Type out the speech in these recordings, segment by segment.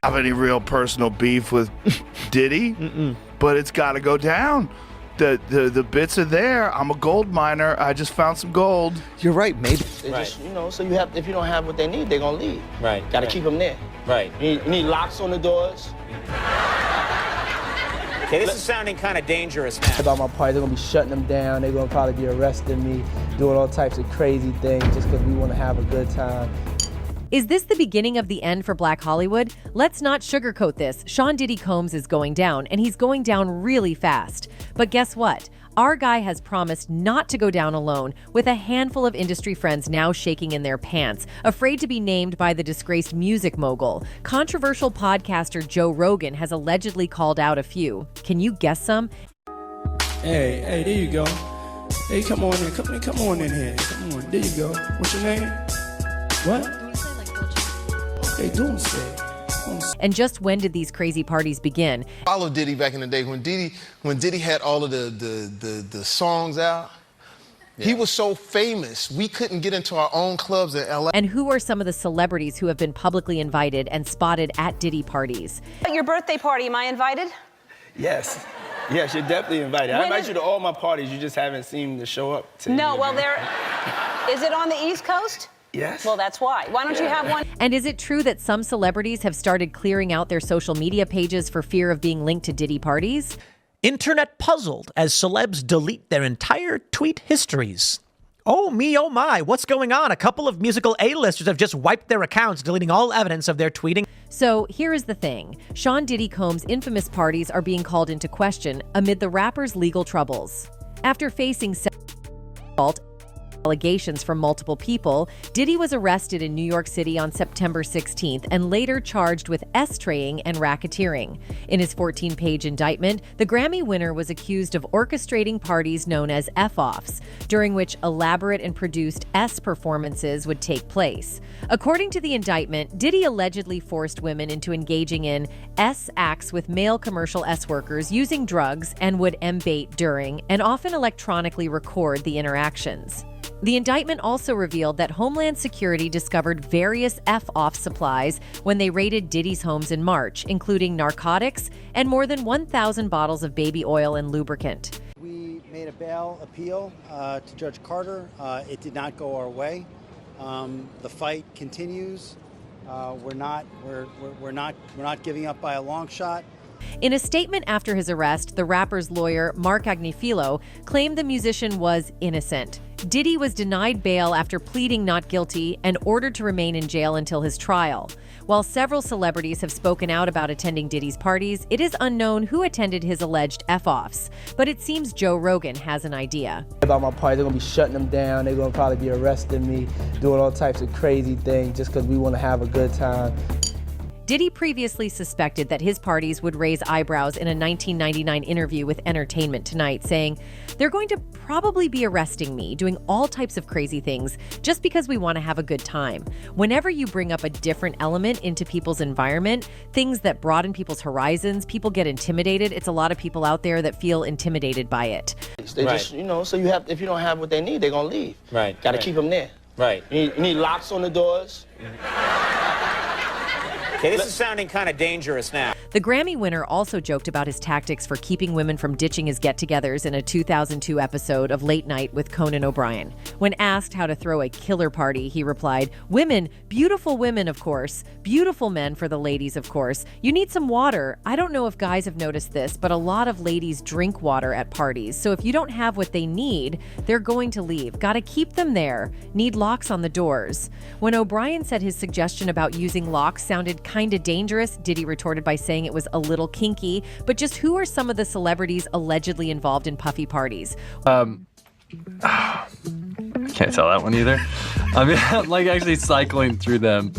have any real personal beef with Diddy, but it's got to go down. The bits are there. I'm a gold miner. I just found some gold. You're right, maybe. Just, so you have, if you don't have what they need, they're gonna leave. Right. Got to keep them there. Right. You need locks on the doors. Okay, this is sounding kind of dangerous now. About my party, they're gonna be shutting them down. They're gonna probably be arresting me, doing all types of crazy things just because we want to have a good time. Is this the beginning of the end for Black Hollywood? Let's not sugarcoat this. Sean Diddy Combs is going down, and he's going down really fast. But guess what? Our guy has promised not to go down alone, with a handful of industry friends now shaking in their pants, afraid to be named by the disgraced music mogul. Controversial podcaster Joe Rogan has allegedly called out a few. Can you guess some? Hey, there you go. Hey, come on in. Come on in here. Come on. There you go. What's your name? What? They doing say. And just when did these crazy parties begin? I followed Diddy back in the day when Diddy had all of the songs out. Yeah. He was so famous, we couldn't get into our own clubs in LA. And who are some of the celebrities who have been publicly invited and spotted at Diddy parties? At your birthday party, am I invited? Yes. Yes, you're definitely invited. I invite you to all my parties. You just haven't seemed to show up. No, well, is it on the East Coast? Yes. Well, that's why. Why don't you have one? And is it true that some celebrities have started clearing out their social media pages for fear of being linked to Diddy parties? Internet puzzled as celebs delete their entire tweet histories. Oh me, oh my, what's going on? A couple of musical A-listers have just wiped their accounts, deleting all evidence of their tweeting. So here is the thing. Sean Diddy Combs' infamous parties are being called into question amid the rapper's legal troubles. After facing allegations from multiple people, Diddy was arrested in New York City on September 16th and later charged with S-traying and racketeering. In his 14-page indictment, the Grammy winner was accused of orchestrating parties known as F-offs, during which elaborate and produced S performances would take place. According to the indictment, Diddy allegedly forced women into engaging in S acts with male commercial S workers using drugs and would embait during and often electronically record the interactions. The indictment also revealed that Homeland Security discovered various F-off supplies when they raided Diddy's homes in March, including narcotics and more than 1,000 bottles of baby oil and lubricant. We made a bail appeal to Judge Carter. It did not go our way. The fight continues. We're not giving up by a long shot. In a statement after his arrest, the rapper's lawyer, Mark Agnifilo, claimed the musician was innocent. Diddy was denied bail after pleading not guilty and ordered to remain in jail until his trial. While several celebrities have spoken out about attending Diddy's parties, it is unknown who attended his alleged F-offs. But it seems Joe Rogan has an idea. About my party, they're gonna be shutting them down. They're gonna probably be arresting me, doing all types of crazy things just because we want to have a good time. Diddy previously suspected that his parties would raise eyebrows in a 1999 interview with Entertainment Tonight, saying, "They're going to probably be arresting me, doing all types of crazy things just because we want to have a good time." Whenever you bring up a different element into people's environment, things that broaden people's horizons, people get intimidated. It's a lot of people out there that feel intimidated by it. They just, so you have, if you don't have what they need, they're gonna leave. Right. Got to keep them there. Right. You need locks on the doors. Okay, this is sounding kind of dangerous now. The Grammy winner also joked about his tactics for keeping women from ditching his get-togethers in a 2002 episode of Late Night with Conan O'Brien. When asked how to throw a killer party, he replied, "Women, beautiful women, of course. Beautiful men for the ladies, of course. You need some water. I don't know if guys have noticed this, but a lot of ladies drink water at parties. So if you don't have what they need, they're going to leave. Gotta keep them there. Need locks on the doors." When O'Brien said his suggestion about using locks sounded kind of dangerous, Diddy retorted by saying it was a little kinky. But just who are some of the celebrities allegedly involved in puffy parties? Can't tell that one either. I mean, I'm like actually cycling through them.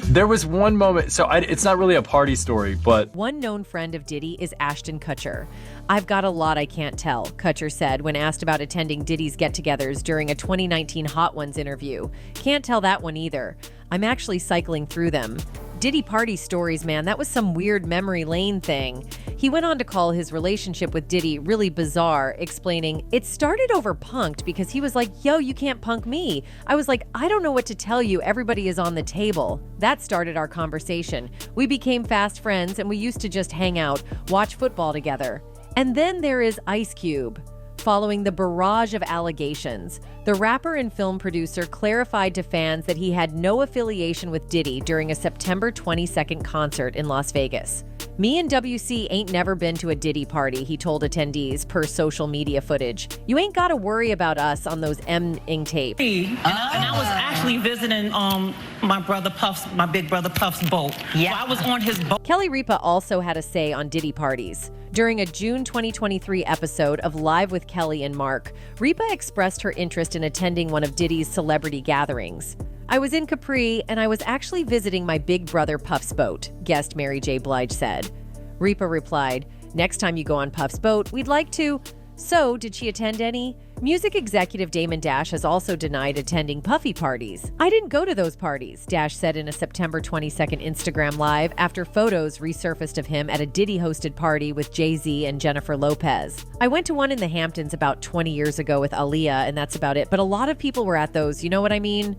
There was one moment, so it's not really a party story, but... One known friend of Diddy is Ashton Kutcher. "I've got a lot I can't tell," Kutcher said when asked about attending Diddy's get-togethers during a 2019 Hot Ones interview. "Can't tell that one either. I'm actually cycling through them." Diddy party stories, man, that was some weird memory lane thing. He went on to call his relationship with Diddy really bizarre, explaining, "It started over punked because he was like, yo, you can't punk me. I was like, I don't know what to tell you. Everybody is on the table." That started our conversation. We became fast friends and we used to just hang out, watch football together. And then there is Ice Cube. Following the barrage of allegations, the rapper and film producer clarified to fans that he had no affiliation with Diddy during a September 22nd concert in Las Vegas. "Me and WC ain't never been to a Diddy party," he told attendees per social media footage. "You ain't gotta worry about us on those M-ing tapes." And I was actually visiting my big brother Puff's boat. Yeah. So I was on his boat. Kelly Ripa also had a say on Diddy parties. During a June 2023 episode of Live with Kelly and Mark, Ripa expressed her interest in attending one of Diddy's celebrity gatherings. "I was in Capri, and I was actually visiting my big brother Puff's boat," guest Mary J. Blige said. Ripa replied, "Next time you go on Puff's boat, we'd like to." So, did she attend any? Music executive Damon Dash has also denied attending Puffy parties. "I didn't go to those parties," Dash said in a September 22nd Instagram Live after photos resurfaced of him at a Diddy-hosted party with Jay-Z and Jennifer Lopez. "I went to one in the Hamptons about 20 years ago with Aaliyah, and that's about it, but a lot of people were at those, you know what I mean?"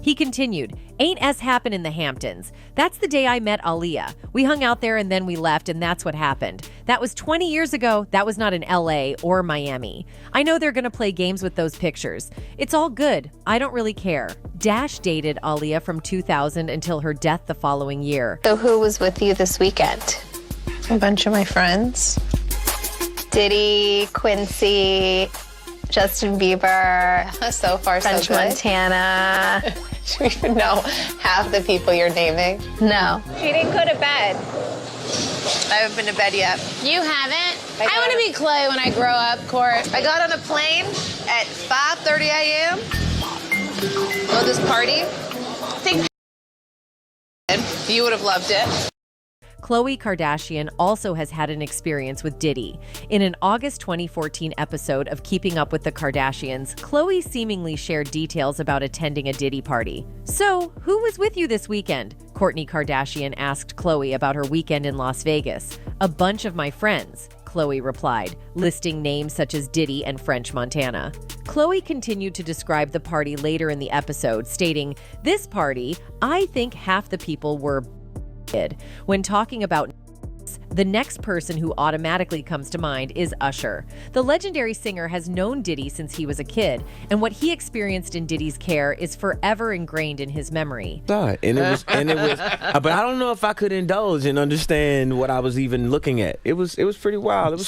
He continued, "Ain't S happen in the Hamptons. That's the day I met Aaliyah. We hung out there and then we left, and that's what happened. That was 20 years ago. That was not in LA or Miami. I know they're gonna play games with those pictures. It's all good. I don't really care." Dash dated Aaliyah from 2000 until her death the following year. "So who was with you this weekend?" "A bunch of my friends. Diddy, Quincy, Justin Bieber, so far French so good. Montana." Do you even know half the people you're naming? No. She didn't go to bed. I haven't been to bed yet. You haven't? I want to be Clay when I grow up, Court. I got on a plane at 5:30 a.m. Go to this party. I think you would have loved it. Khloe Kardashian also has had an experience with Diddy. In an August 2014 episode of Keeping Up with the Kardashians, Khloe seemingly shared details about attending a Diddy party. "So, who was with you this weekend?" Kourtney Kardashian asked Khloe about her weekend in Las Vegas. "A bunch of my friends," Khloe replied, listing names such as Diddy and French Montana. Khloe continued to describe the party later in the episode, stating, "This party, I think half the people were when talking about the next person who automatically comes to mind is Usher. The legendary singer has known Diddy since he was a kid, and what he experienced in Diddy's care is forever ingrained in his memory. And it was, but I don't know if I could indulge and understand what I was even looking at. It was pretty wild.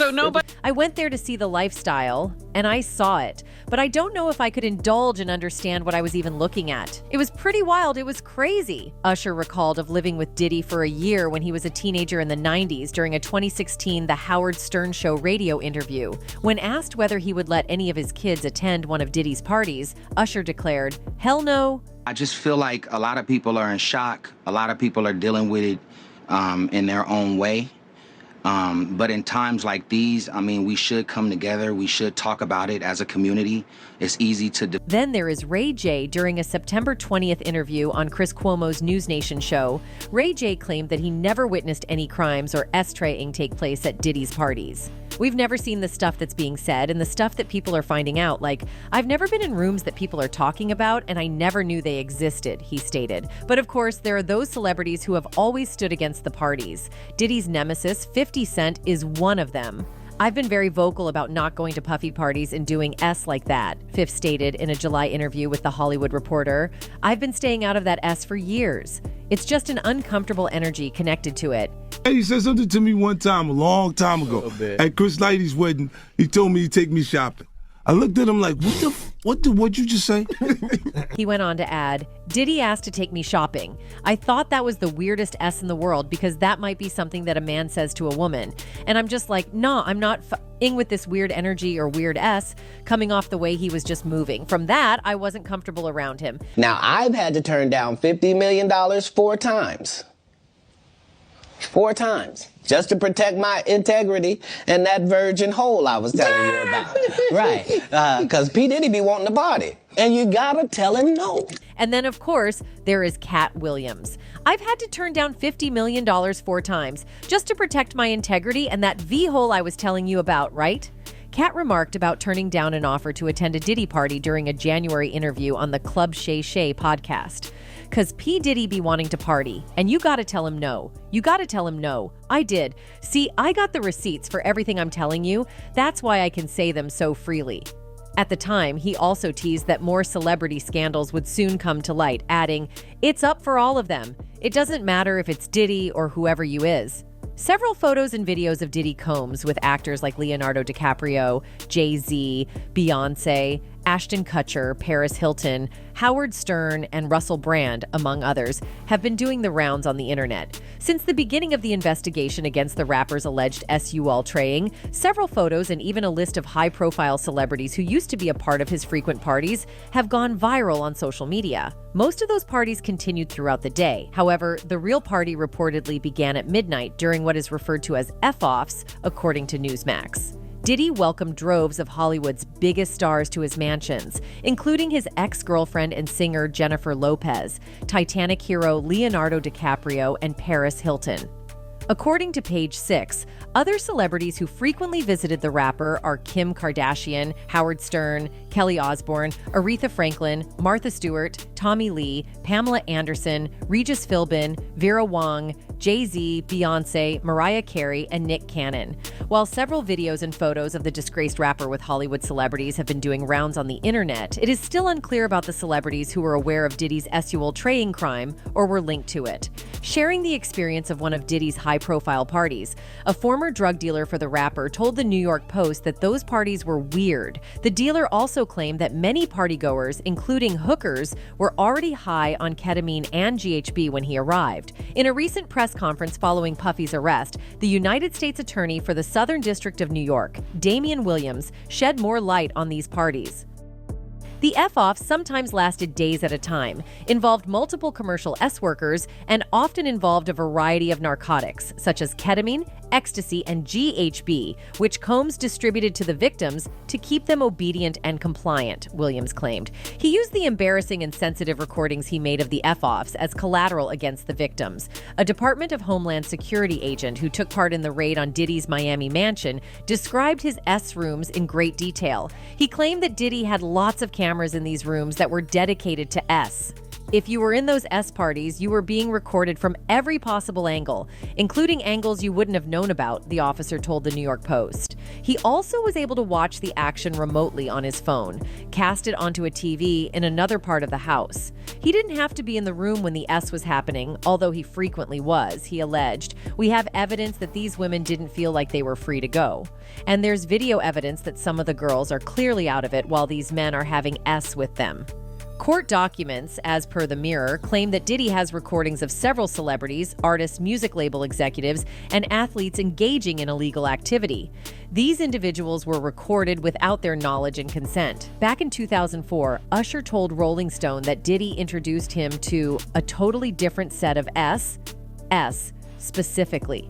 I went there to see the lifestyle, and I saw it, but I don't know if I could indulge and understand what I was even looking at. It was pretty wild. It was crazy." Usher recalled of living with Diddy for a year when he was a teenager in the 90s during a 2016 The Howard Stern Show radio interview. When asked whether he would let any of his kids attend one of Diddy's parties, Usher declared, "Hell no." I just feel like a lot of people are in shock. A lot of people are dealing with it in their own way. But in times like these, I mean, we should come together. We should talk about it as a community. It's easy to do. Then there is Ray J. During a September 20th interview on Chris Cuomo's News Nation show, Ray J claimed that he never witnessed any crimes or S-traying take place at Diddy's parties. "We've never seen the stuff that's being said and the stuff that people are finding out. Like, I've never been in rooms that people are talking about, and I never knew they existed," he stated. But of course, there are those celebrities who have always stood against the parties. Diddy's nemesis, 50 Cent, is one of them. "I've been very vocal about not going to Puffy parties and doing S like that," Fifth stated in a July interview with The Hollywood Reporter. "I've been staying out of that S for years. It's just an uncomfortable energy connected to it." He said something to me one time, a long time ago, at Chris Lighty's wedding. He told me he'd take me shopping. I looked at him like, what'd you just say? He went on to add, "Diddy asked to take me shopping. I thought that was the weirdest S in the world because that might be something that a man says to a woman. And I'm just like, no, I'm not f***ing with this weird energy or weird S coming off the way he was just moving. From that, I wasn't comfortable around him." Now, I've had to turn down $50 million 4 times. 4 times. Just to protect my integrity and that virgin hole I was telling you about. Right. Because P.Diddy be wanting to party. And you gotta tell him no. And then, of course, there is Cat Williams. I've had to turn down $50 million 4 times just to protect my integrity and that V-hole I was telling you about, right? Cat remarked about turning down an offer to attend a Diddy party during a January interview on the Club Shay Shay podcast. Cause P. Diddy be wanting to party, and you gotta tell him no. You gotta tell him no. I did. See, I got the receipts for everything I'm telling you. That's why I can say them so freely. At the time, he also teased that more celebrity scandals would soon come to light, adding, "It's up for all of them. It doesn't matter if it's Diddy or whoever you is." Several photos and videos of Diddy Combs with actors like Leonardo DiCaprio, Jay-Z, Beyonce, Ashton Kutcher, Paris Hilton, Howard Stern, and Russell Brand, among others, have been doing the rounds on the internet. Since the beginning of the investigation against the rapper's alleged SUL traying, several photos and even a list of high-profile celebrities who used to be a part of his frequent parties have gone viral on social media. Most of those parties continued throughout the day. However, the real party reportedly began at midnight during what is referred to as F-offs, according to Newsmax. Diddy welcomed droves of Hollywood's biggest stars to his mansions, including his ex-girlfriend and singer Jennifer Lopez, Titanic hero Leonardo DiCaprio, and Paris Hilton. According to Page 6, other celebrities who frequently visited the rapper are Kim Kardashian, Howard Stern, Kelly Osbourne, Aretha Franklin, Martha Stewart, Tommy Lee, Pamela Anderson, Regis Philbin, Vera Wang, Jay-Z, Beyonce, Mariah Carey, and Nick Cannon. While several videos and photos of the disgraced rapper with Hollywood celebrities have been doing rounds on the internet, it is still unclear about the celebrities who were aware of Diddy's SUL traying crime or were linked to it. Sharing the experience of one of Diddy's high-profile parties, a former drug dealer for the rapper told the New York Post that those parties were weird. The dealer also claimed that many partygoers, including hookers, were already high on ketamine and GHB when he arrived. In a recent press conference following Puffy's arrest, the United States Attorney for the Southern District of New York, Damian Williams, shed more light on these parties. The F-offs sometimes lasted days at a time, involved multiple commercial S-workers, and often involved a variety of narcotics, such as ketamine, ecstasy, and GHB, which Combs distributed to the victims to keep them obedient and compliant, Williams claimed. He used the embarrassing and sensitive recordings he made of the F-offs as collateral against the victims. A Department of Homeland Security agent who took part in the raid on Diddy's Miami mansion described his S rooms in great detail. He claimed that Diddy had lots of cameras in these rooms that were dedicated to S. If you were in those S parties, you were being recorded from every possible angle, including angles you wouldn't have known about, the officer told the New York Post. He also was able to watch the action remotely on his phone, cast it onto a TV in another part of the house. He didn't have to be in the room when the S was happening, although he frequently was, he alleged. We have evidence that these women didn't feel like they were free to go. And there's video evidence that some of the girls are clearly out of it while these men are having S with them. Court documents, as per the Mirror, claim that Diddy has recordings of several celebrities, artists, music label executives, and athletes engaging in illegal activity. These individuals were recorded without their knowledge and consent. Back in 2004, Usher told Rolling Stone that Diddy introduced him to a totally different set of S specifically.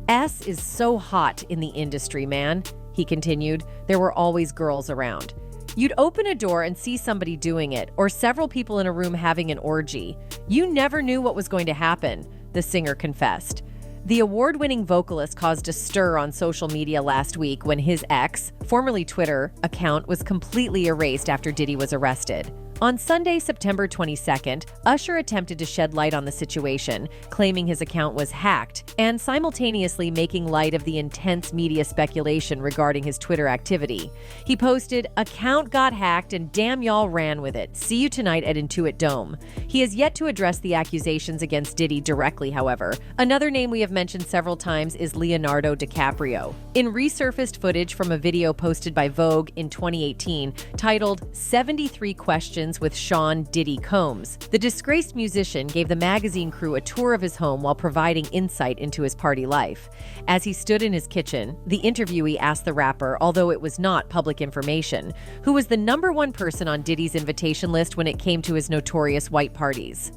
S is so hot in the industry, man, he continued. There were always girls around. You'd open a door and see somebody doing it, or several people in a room having an orgy. You never knew what was going to happen, the singer confessed. The award-winning vocalist caused a stir on social media last week when his ex, formerly Twitter, account was completely erased after Diddy was arrested. On Sunday, September 22nd, Usher attempted to shed light on the situation, claiming his account was hacked, and simultaneously making light of the intense media speculation regarding his Twitter activity. He posted, "Account got hacked and damn y'all ran with it. See you tonight at Intuit Dome." He has yet to address the accusations against Diddy directly, however. Another name we have mentioned several times is Leonardo DiCaprio. In resurfaced footage from a video posted by Vogue in 2018, titled 73 Questions with Sean Diddy Combs, the disgraced musician gave the magazine crew a tour of his home while providing insight into his party life. As he stood in his kitchen, the interviewee asked the rapper, although it was not public information, who was the #1 person on Diddy's invitation list when it came to his notorious white parties.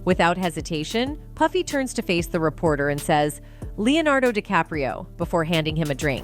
Without hesitation, Puffy turns to face the reporter and says, "Leonardo DiCaprio," before handing him a drink.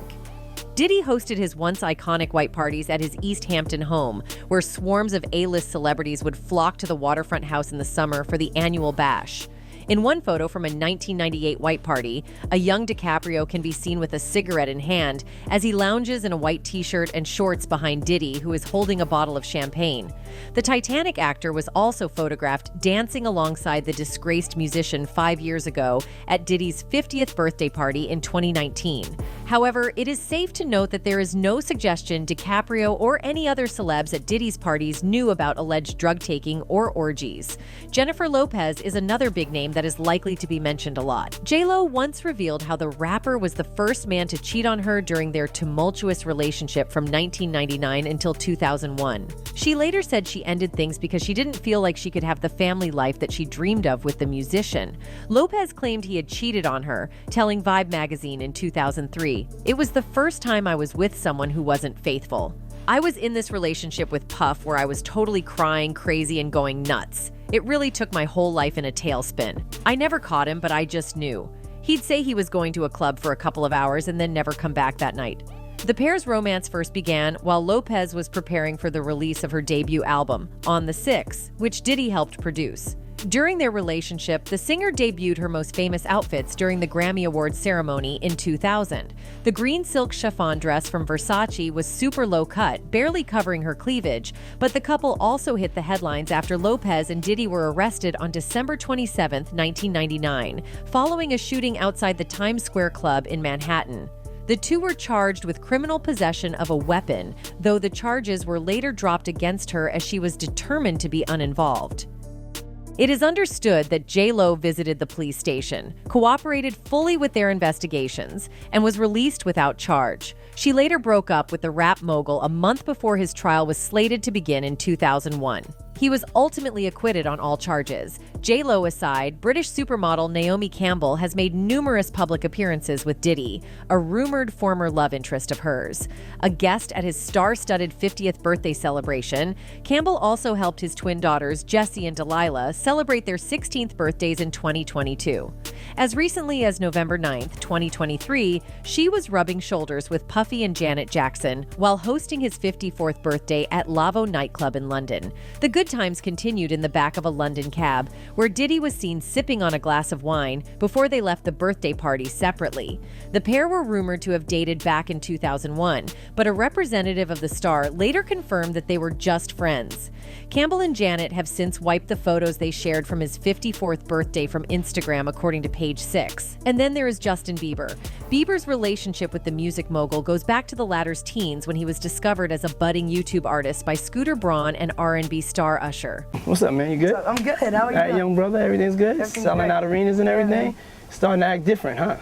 Diddy hosted his once iconic white parties at his East Hampton home, where swarms of A-list celebrities would flock to the waterfront house in the summer for the annual bash. In one photo from a 1998 white party, a young DiCaprio can be seen with a cigarette in hand as he lounges in a white t-shirt and shorts behind Diddy, who is holding a bottle of champagne. The Titanic actor was also photographed dancing alongside the disgraced musician 5 years ago at Diddy's 50th birthday party in 2019. However, it is safe to note that there is no suggestion DiCaprio or any other celebs at Diddy's parties knew about alleged drug taking or orgies. Jennifer Lopez is another big name that is likely to be mentioned a lot. J-Lo once revealed how the rapper was the first man to cheat on her during their tumultuous relationship from 1999 until 2001. She later said she ended things because she didn't feel like she could have the family life that she dreamed of with the musician. Lopez claimed he had cheated on her, telling Vibe magazine in 2003, "It was the first time I was with someone who wasn't faithful. I was in this relationship with Puff where I was totally crying, crazy, and going nuts. It really took my whole life in a tailspin. I never caught him, but I just knew. He'd say he was going to a club for a couple of hours and then never come back that night." The pair's romance first began while Lopez was preparing for the release of her debut album, On the Six, which Diddy helped produce. During their relationship, the singer debuted her most famous outfits during the Grammy Awards ceremony in 2000. The green silk chiffon dress from Versace was super low cut, barely covering her cleavage, but the couple also hit the headlines after Lopez and Diddy were arrested on December 27, 1999, following a shooting outside the Times Square Club in Manhattan. The two were charged with criminal possession of a weapon, though the charges were later dropped against her as she was determined to be uninvolved. It is understood that J-Lo visited the police station, cooperated fully with their investigations, and was released without charge. She later broke up with the rap mogul a month before his trial was slated to begin in 2001. He was ultimately acquitted on all charges. J-Lo aside, British supermodel Naomi Campbell has made numerous public appearances with Diddy, a rumored former love interest of hers. A guest at his star-studded 50th birthday celebration, Campbell also helped his twin daughters, Jessie and Delilah, celebrate their 16th birthdays in 2022. As recently as November 9th, 2023, she was rubbing shoulders with Puffy and Janet Jackson while hosting his 54th birthday at Lavo nightclub in London. The good times continued in the back of a London cab, where Diddy was seen sipping on a glass of wine before they left the birthday party separately. The pair were rumored to have dated back in 2001, but a representative of the star later confirmed that they were just friends. Campbell and Janet have since wiped the photos they shared from his 54th birthday from Instagram, according to Page 6. And then there is Justin Bieber. Bieber's relationship with the music mogul goes back to the latter's teens when he was discovered as a budding YouTube artist by Scooter Braun and R&B star Usher. What's up, man? You good? I'm good. How are you? All right, young brother, everything's good? Everything's Selling great. out arenas and everything? Starting to act different, huh?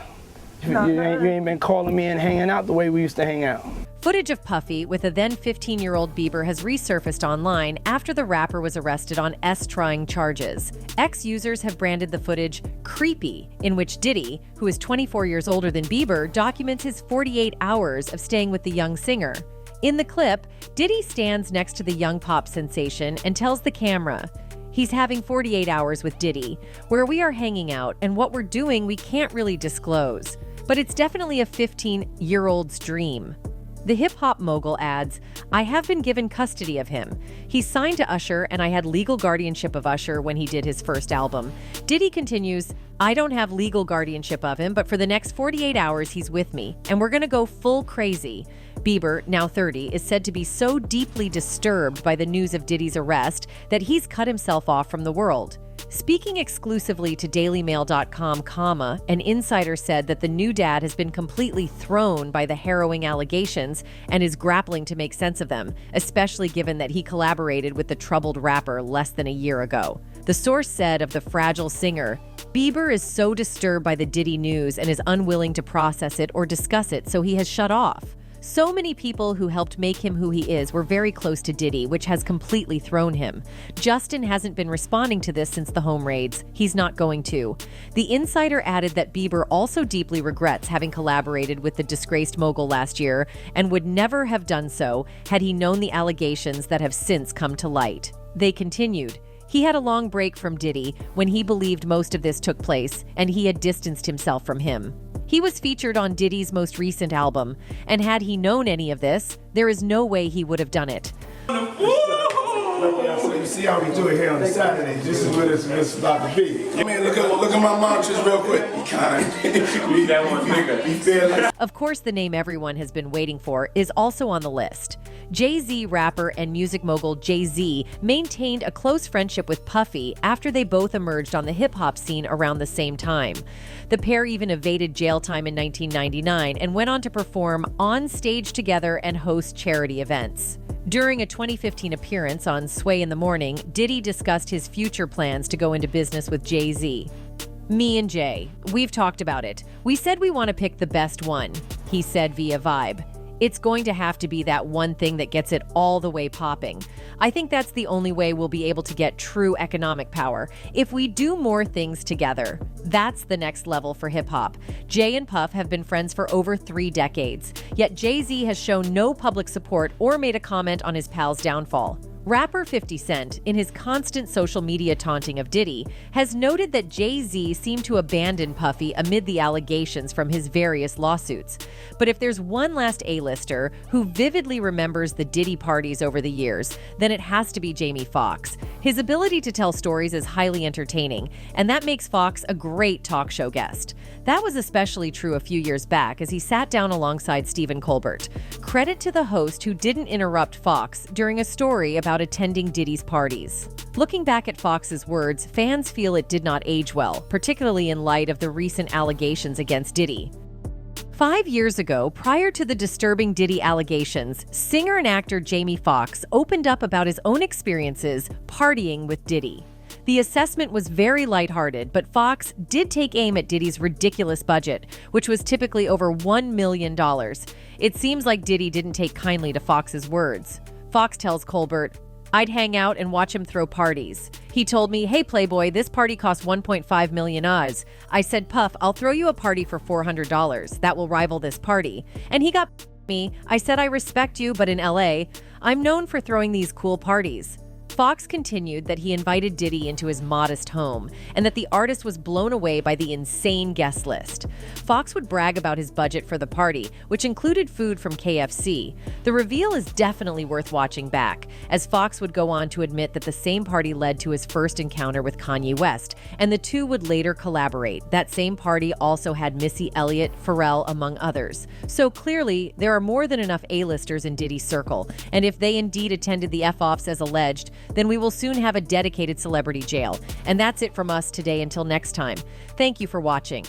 You ain't been calling me and hanging out the way we used to hang out. Footage of Puffy with a then 15-year-old Bieber has resurfaced online after the rapper was arrested on S-trying charges. Ex-users have branded the footage creepy, in which Diddy, who is 24 years older than Bieber, documents his 48 hours of staying with the young singer. In the clip, Diddy stands next to the young pop sensation and tells the camera, he's having 48 hours with Diddy. Where we are hanging out and what we're doing we can't really disclose. But it's definitely a 15-year-old's dream. The hip-hop mogul adds, I have been given custody of him. He's signed to Usher, and I had legal guardianship of Usher when he did his first album. Diddy continues, I don't have legal guardianship of him, but for the next 48 hours he's with me, and we're gonna go full crazy. Bieber, now 30, is said to be so deeply disturbed by the news of Diddy's arrest that he's cut himself off from the world. Speaking exclusively to DailyMail.com, an insider said that the new dad has been completely thrown by the harrowing allegations and is grappling to make sense of them, especially given that he collaborated with the troubled rapper less than a year ago. The source said of the fragile singer, Bieber is so disturbed by the Diddy news and is unwilling to process it or discuss it, so he has shut off. So many people who helped make him who he is were very close to Diddy, which has completely thrown him. Justin hasn't been responding to this since the home raids. He's not going to. The insider added that Bieber also deeply regrets having collaborated with the disgraced mogul last year and would never have done so had he known the allegations that have since come to light. They continued, He had a long break from Diddy when he believed most of this took place, and he had distanced himself from him. He was featured on Diddy's most recent album, and had he known any of this, there is no way he would have done it. So you see how we do it here on Saturdays. This is where it's about to be. I mean, look at my mantras real quick. Be that one bigger. Be fearless. Of course, the name everyone has been waiting for is also on the list. Jay-Z rapper and music mogul Jay-Z maintained a close friendship with Puffy after they both emerged on the hip-hop scene around the same time. The pair even evaded jail time in 1999 and went on to perform on stage together and host charity events. During a 2015 appearance on Sway in the Morning, Diddy discussed his future plans to go into business with Jay-Z. "Me and Jay, we've talked about it. We said we want to pick the best one," he said via Vibe. "It's going to have to be that one thing that gets it all the way popping. I think that's the only way we'll be able to get true economic power. If we do more things together, that's the next level for hip-hop." Jay and Puff have been friends for over 3 decades, yet Jay-Z has shown no public support or made a comment on his pal's downfall. Rapper 50 Cent, in his constant social media taunting of Diddy, has noted that Jay-Z seemed to abandon Puffy amid the allegations from his various lawsuits. But if there's one last A-lister who vividly remembers the Diddy parties over the years, then it has to be Jamie Foxx. His ability to tell stories is highly entertaining, and that makes Foxx a great talk show guest. That was especially true a few years back as he sat down alongside Stephen Colbert. Credit to the host who didn't interrupt Foxx during a story about attending Diddy's parties. Looking back at Foxx's words, fans feel it did not age well, particularly in light of the recent allegations against Diddy. 5 years ago, prior to the disturbing Diddy allegations, singer and actor Jamie Foxx opened up about his own experiences partying with Diddy. The assessment was very lighthearted, but Foxx did take aim at Diddy's ridiculous budget, which was typically over $1 million. It seems like Diddy didn't take kindly to Foxx's words. Foxx tells Colbert, "I'd hang out and watch him throw parties. He told me, 'Hey Playboy, this party costs 1.5 million Oz.' I said, 'Puff, I'll throw you a party for $400. That will rival this party.' And he got me. I said, 'I respect you, but in LA, I'm known for throwing these cool parties.'" Foxx continued that he invited Diddy into his modest home and that the artist was blown away by the insane guest list. Foxx would brag about his budget for the party, which included food from KFC. The reveal is definitely worth watching back, as Foxx would go on to admit that the same party led to his first encounter with Kanye West, and the two would later collaborate. That same party also had Missy Elliott, Pharrell, among others. So clearly, there are more than enough A-listers in Diddy's circle, and if they indeed attended the F-Ops as alleged, then we will soon have a dedicated celebrity jail. And that's it from us today. Until next time, thank you for watching.